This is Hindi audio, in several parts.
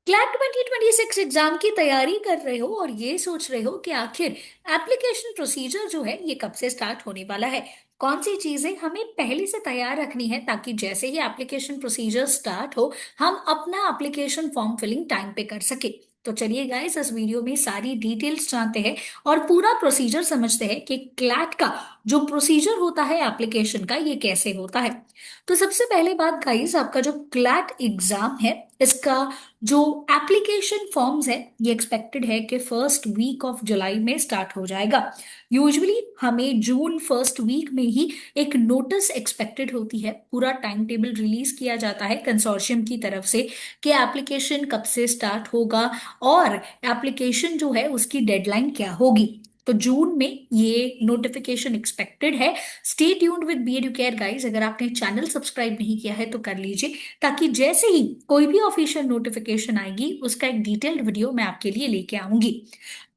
क्लैट 2026 एग्जाम की तैयारी कर रहे हो और ये सोच रहे हो कि आखिर एप्लीकेशन प्रोसीजर जो है ये कब से स्टार्ट होने वाला है। कौन सी चीजें हमें पहले से तैयार रखनी है ताकि जैसे ही एप्लीकेशन प्रोसीजर स्टार्ट हो हम अपना एप्लीकेशन फॉर्म फिलिंग टाइम पे कर सके। तो चलिए गाइस, इस वीडियो में सारी डिटेल्स जानते हैं और पूरा प्रोसीजर समझते हैं कि क्लैट का जो प्रोसीजर होता है एप्लीकेशन का ये कैसे होता है। तो सबसे पहले बात गाइस, आपका जो क्लैट एग्जाम है इसका जो एप्लीकेशन फॉर्म्स है ये एक्सपेक्टेड है कि फर्स्ट वीक ऑफ जुलाई में स्टार्ट हो जाएगा। यूजुअली हमें जून फर्स्ट वीक में ही एक नोटिस एक्सपेक्टेड होती है, पूरा टाइम टेबल रिलीज किया जाता है कंसोर्शियम की तरफ से कि एप्लीकेशन कब से स्टार्ट होगा और एप्लीकेशन जो है उसकी डेडलाइन क्या होगी। तो जून में ये नोटिफिकेशन एक्सपेक्टेड है। Stay tuned with B Educare guys, अगर आपने चैनल सब्सक्राइब नहीं किया है तो कर लीजिए ताकि जैसे ही कोई भी ऑफिशियल नोटिफिकेशन आएगी उसका एक डिटेल्ड वीडियो मैं आपके लिए लेके आऊंगी।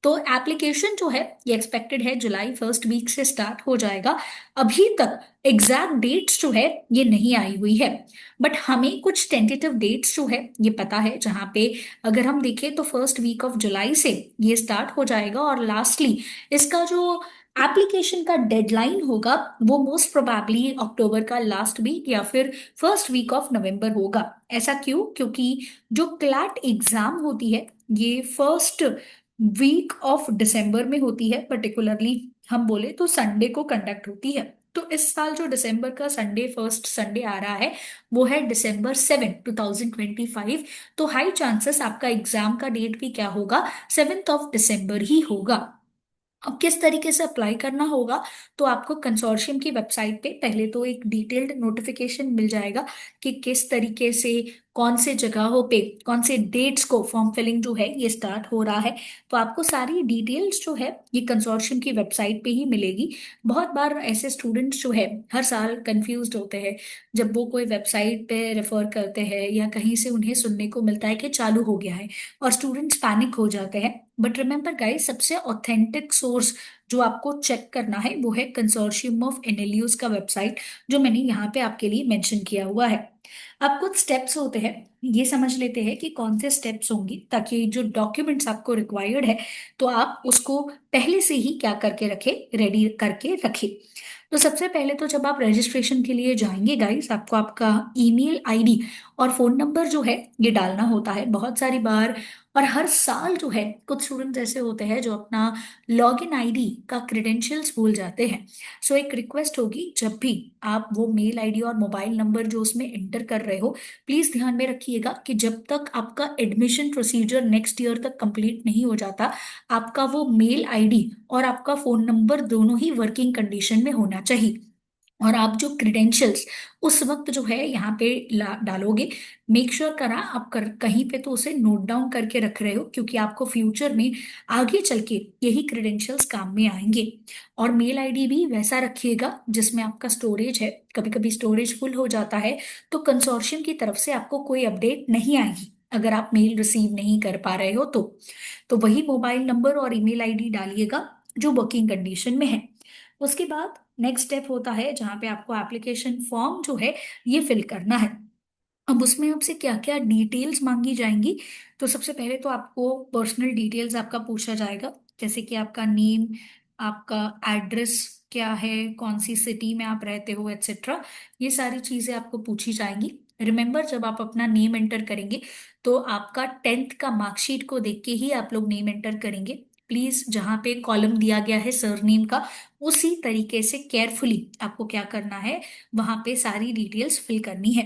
तो एप्लीकेशन जो है ये एक्सपेक्टेड है जुलाई फर्स्ट वीक से स्टार्ट हो जाएगा। अभी तक एग्जैक्ट डेट्स जो है ये नहीं आई हुई है, बट हमें कुछ टेंटेटिव डेट्स जो है ये पता है, जहाँ पे अगर हम देखें तो फर्स्ट वीक ऑफ जुलाई से ये स्टार्ट हो जाएगा और लास्टली इसका जो एप्लीकेशन का डेडलाइन होगा वो मोस्ट प्रोबेबली अक्टूबर का लास्ट वीक या फिर फर्स्ट वीक ऑफ नवंबर होगा। ऐसा क्यों? क्योंकि जो क्लैट एग्जाम होती है ये फर्स्ट वीक ऑफ दिसंबर में होती है, पर्टिकुलरली हम बोले तो संडे को कंडक्ट होती है। तो इस साल जो दिसंबर का संडे फर्स्ट संडे आ रहा है वो है December 7, 2025। तो हाई चांसेस आपका एग्जाम का डेट भी क्या होगा, 7 दिसंबर ही होगा। अब किस तरीके से अप्लाई करना होगा, तो आपको कंसोर्शियम की वेबसाइट पे पहले तो एक डिटेल्ड नोटिफिकेशन मिल जाएगा कि किस तरीके से कौन से जगहों पे कौन से डेट्स को फॉर्म फिलिंग जो है ये स्टार्ट हो रहा है। तो आपको सारी डिटेल्स जो है ये कंसोर्शियम की वेबसाइट पे ही मिलेगी। बहुत बार ऐसे स्टूडेंट्स जो है हर साल कंफ्यूज्ड होते हैं जब वो कोई वेबसाइट पे रेफर करते हैं या कहीं से उन्हें सुनने को मिलता है कि चालू हो गया है और स्टूडेंट्स पैनिक हो जाते हैं। बट रिमेंबर गाइस, सबसे ऑथेंटिक सोर्स जो आपको चेक करना है वो है कंसोर्शियम ऑफ एनएलयूज का वेबसाइट, जो मैंने यहाँ पे आपके लिए मेंशन किया हुआ है। अब कुछ स्टेप्स होते हैं, ये समझ लेते हैं कि कौन से स्टेप्स होंगे ताकि जो डॉक्यूमेंट्स आपको रिक्वायर्ड है तो आप उसको पहले से ही क्या करके रखे, रेडी करके रखे। तो सबसे पहले तो जब आप रजिस्ट्रेशन के लिए जाएंगे गाइस, आपको आपका ईमेल आईडी और फोन नंबर जो है ये डालना होता है बहुत सारी बार। और हर साल जो है कुछ स्टूडेंट्स ऐसे होते हैं जो अपना लॉग इन आईडी का क्रेडेंशियल्स भूल जाते हैं। सो एक रिक्वेस्ट होगी, जब भी आप वो मेल आईडी और मोबाइल नंबर जो उसमें एंटर कर रहे हो प्लीज ध्यान में रखिएगा कि जब तक आपका एडमिशन प्रोसीजर नेक्स्ट ईयर तक कंप्लीट नहीं हो जाता आपका वो मेल आईडी और आपका फोन नंबर दोनों ही वर्किंग कंडीशन में होना चाहिए। और आप जो क्रेडेंशियल्स उस वक्त जो है यहाँ पे डालोगे, मेक श्योर करा आप कहीं पे तो उसे नोट डाउन करके रख रहे हो क्योंकि आपको फ्यूचर में आगे चल के यही क्रेडेंशियल्स काम में आएंगे। और मेल आईडी भी वैसा रखिएगा जिसमें आपका स्टोरेज है, कभी कभी स्टोरेज फुल हो जाता है तो कंसोर्शियम की तरफ से आपको कोई अपडेट नहीं आएगी अगर आप मेल रिसीव नहीं कर पा रहे हो तो वही मोबाइल नंबर और ईमेल आईडी डालिएगा जो वर्किंग कंडीशन में है। उसके बाद नेक्स्ट स्टेप होता है जहाँ पे आपको एप्लीकेशन फॉर्म जो है ये फिल करना है। अब उसमें आपसे क्या क्या डिटेल्स मांगी जाएंगी, तो सबसे पहले तो आपको पर्सनल डिटेल्स आपका पूछा जाएगा, जैसे कि आपका नेम, आपका एड्रेस क्या है, कौन सी सिटी में आप रहते हो, एक्सेट्रा। ये सारी चीजें आपको पूछी जाएंगी। रिमेंबर, जब आप अपना नेम एंटर करेंगे तो आपका 10th का मार्कशीट को देख के ही आप लोग नेम एंटर करेंगे। प्लीज जहाँ पे कॉलम दिया गया है सरनेम का उसी तरीके से केयरफुली आपको क्या करना है, वहां पे सारी डिटेल्स फिल करनी है।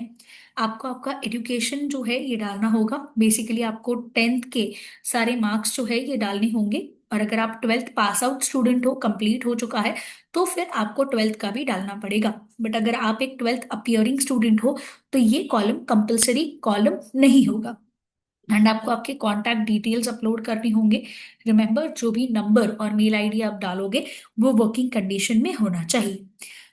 आपको आपका एजुकेशन जो है ये डालना होगा, बेसिकली आपको 10th के सारे मार्क्स जो है ये डालने होंगे। और अगर आप 12th पास आउट स्टूडेंट हो, कंप्लीट हो चुका है, तो फिर आपको 12th का भी डालना पड़ेगा। बट अगर आप एक 12th अपियरिंग स्टूडेंट हो तो ये कॉलम कंपलसरी कॉलम नहीं होगा। एंड आपको आपके कॉन्टैक्ट डिटेल्स अपलोड करने होंगे। रिमेंबर, जो भी नंबर और मेल आईडी आप डालोगे वो वर्किंग कंडीशन में होना चाहिए।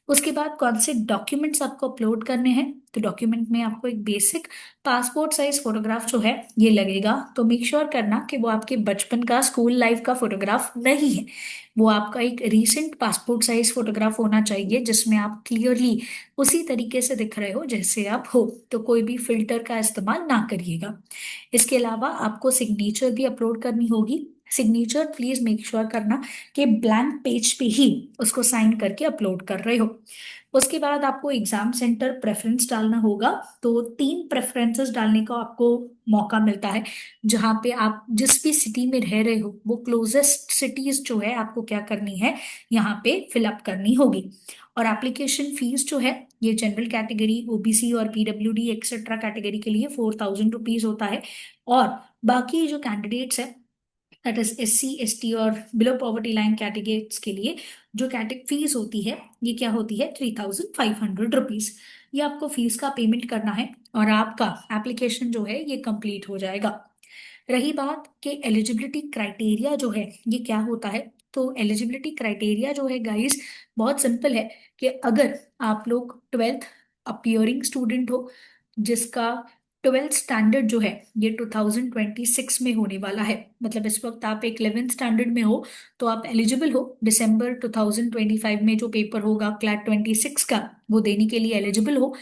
उसके बाद कौन से डॉक्यूमेंट्स आपको अपलोड करने हैं, तो डॉक्यूमेंट में आपको एक बेसिक पासपोर्ट साइज फोटोग्राफ जो है ये लगेगा। तो मेक श्योर करना कि वो आपके बचपन का स्कूल लाइफ का फोटोग्राफ नहीं है, वो आपका एक रीसेंट पासपोर्ट साइज फोटोग्राफ होना चाहिए जिसमें आप क्लियरली उसी तरीके से दिख रहे हो जैसे आप हो। तो कोई भी फिल्टर का इस्तेमाल ना करिएगा। इसके अलावा आपको सिग्नेचर भी अपलोड करनी होगी। सिग्नेचर प्लीज मेक श्योर करना कि ब्लैंक पेज पे ही उसको साइन करके अपलोड कर रहे हो। उसके बाद आपको एग्जाम सेंटर प्रेफरेंस डालना होगा। तो 3 प्रेफरेंसेस डालने का आपको मौका मिलता है, जहाँ पे आप जिस भी सिटी में रह रहे हो वो क्लोजेस्ट सिटीज जो है आपको क्या करनी है, यहाँ पे फिलअप करनी होगी। और एप्लीकेशन फीस जो है ये जनरल कैटेगरी, ओबीसी और पीडब्ल्यूडी एक्सेट्रा कैटेगरी के लिए 4000 रुपीज होता है। और बाकी जो कैंडिडेट्स है, दैट इज SC ST और बिलो पॉवर्टी लाइन कैटेगरीज के लिए जो कैटेग फीस होती है ये क्या होती है, 3500 रुपीज। ये आपको फीस का पेमेंट करना है और आपका एप्लीकेशन जो है ये कंप्लीट हो जाएगा। रही बात कि एलिजिबिलिटी क्राइटेरिया जो है ये क्या होता है, तो एलिजिबिलिटी क्राइटेरिया जो है गाइस बहुत सिंपल है कि अगर आप लोग 12th अपियरिंग स्टूडेंट हो जिसका 12th स्टैंडर्ड जो है ये 2026 में होने वाला है, मतलब इस वक्त आप एक 11th स्टैंडर्ड में हो, तो आप एलिजिबल हो दिसंबर 2025 में जो पेपर होगा क्लैट 26 का वो देने के लिए एलिजिबल हो।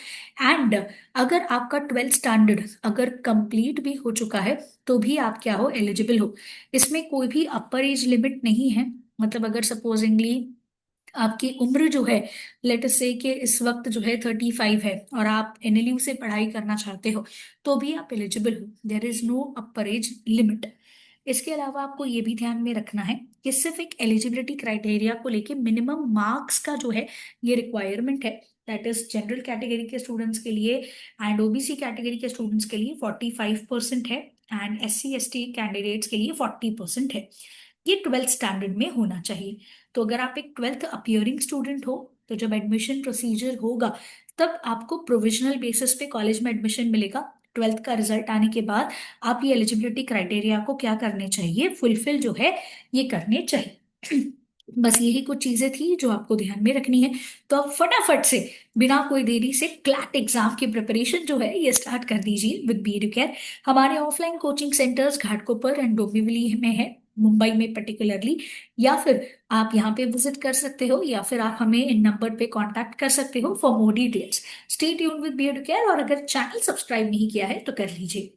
एंड अगर आपका 12th स्टैंडर्ड अगर कंप्लीट भी हो चुका है तो भी आप क्या हो, एलिजिबल हो। इसमें कोई भी अपर एज लिमिट नहीं है। मतलब अगर सपोजिंगली आपकी उम्र जो है, लेट अस से कि इस वक्त जो है 35 है और आप NLU से पढ़ाई करना चाहते हो तो भी आप एलिजिबल हो, there is no upper age limit. इसके अलावा आपको ये भी ध्यान में रखना है कि सिर्फ एक एलिजिबिलिटी क्राइटेरिया को लेके मिनिमम मार्क्स का जो है ये रिक्वायरमेंट है। दैट इज जनरल कैटेगरी के स्टूडेंट्स के लिए एंड ओबीसी कैटेगरी के स्टूडेंट्स के लिए 45% है एंड SC ST कैंडिडेट्स के लिए 40% है। ये 12th स्टैंडर्ड में होना चाहिए। तो अगर आप एक 12th अपियरिंग स्टूडेंट हो तो जब एडमिशन प्रोसीजर होगा तब आपको प्रोविजनल बेसिस पे कॉलेज में एडमिशन मिलेगा। 12th का रिजल्ट आने के बाद आप ये एलिजिबिलिटी क्राइटेरिया को क्या करने चाहिए, फुलफिल जो है ये करने चाहिए। बस यही कुछ चीजें थी जो आपको ध्यान में रखनी है। तो आप फटाफट से बिना कोई देरी से क्लैट एग्जाम की प्रिपरेशन जो है ये स्टार्ट कर दीजिए विद BeEduCare। हमारे offline coaching centres Ghatkopar and Dombivli में है, मुंबई में पर्टिकुलरली। या फिर आप यहाँ पे विजिट कर सकते हो या फिर आप हमें इन नंबर पे कांटेक्ट कर सकते हो for more details. Stay tune with BeEduCare और अगर चैनल सब्सक्राइब नहीं किया है तो कर लीजिए।